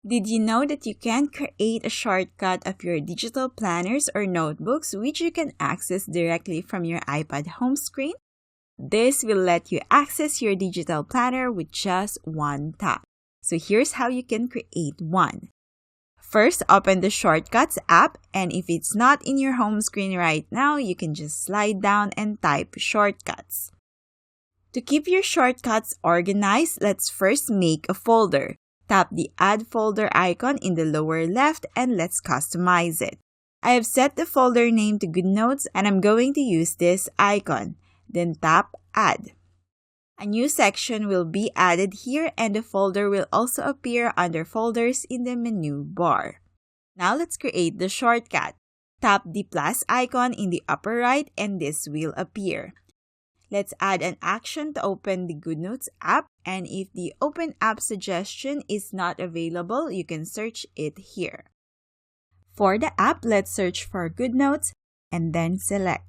Did you know that you can create a shortcut of your digital planners or notebooks which you can access directly from your iPad home screen? This will let you access your digital planner with just one tap. So here's how you can create one. First, open the Shortcuts app, and if it's not in your home screen right now, you can just slide down and type Shortcuts. To keep your shortcuts organized, let's first make a folder. Tap the Add Folder icon in the lower left and let's customize it. I have set the folder name to GoodNotes and I'm going to use this icon. Then tap Add. A new section will be added here and the folder will also appear under Folders in the menu bar. Now let's create the shortcut. Tap the plus icon in the upper right and this will appear. Let's add an action to open the GoodNotes app, and if the Open App suggestion is not available, you can search it here. For the app, let's search for GoodNotes and then select.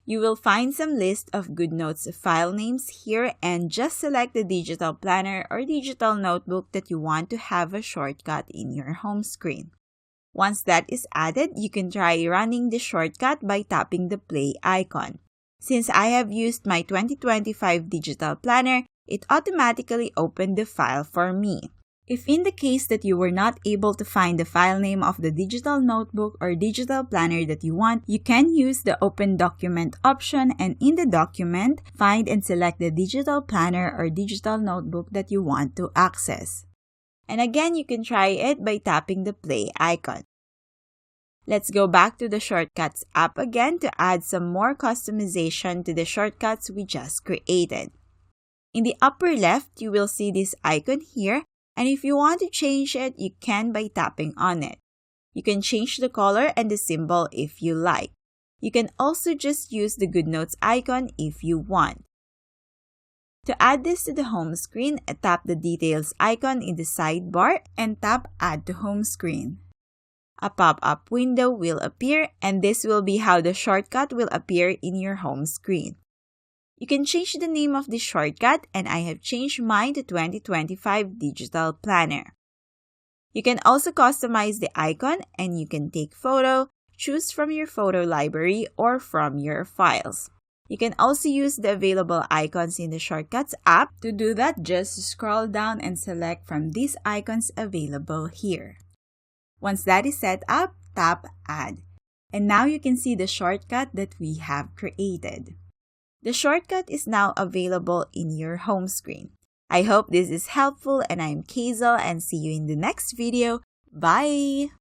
You will find some list of GoodNotes file names here and just select the digital planner or digital notebook that you want to have a shortcut in your home screen. Once that is added, you can try running the shortcut by tapping the play icon. Since I have used my 2025 digital planner, it automatically opened the file for me. If in the case that you were not able to find the file name of the digital notebook or digital planner that you want, you can use the Open Document option and in the document, find and select the digital planner or digital notebook that you want to access. And again, you can try it by tapping the play icon. Let's go back to the Shortcuts app again to add some more customization to the shortcuts we just created. In the upper left, you will see this icon here, and if you want to change it, you can by tapping on it. You can change the color and the symbol if you like. You can also just use the GoodNotes icon if you want. To add this to the home screen, tap the Details icon in the sidebar and tap Add to Home Screen. A pop-up window will appear and this will be how the shortcut will appear in your home screen. You can change the name of the shortcut and I have changed mine to 2025 Digital Planner. You can also customize the icon and you can take photo, choose from your photo library or from your files. You can also use the available icons in the Shortcuts app. To do that, just scroll down and select from these icons available here. Once that is set up, tap Add. And now you can see the shortcut that we have created. The shortcut is now available in your home screen. I hope this is helpful and I'm Kazel and see you in the next video. Bye!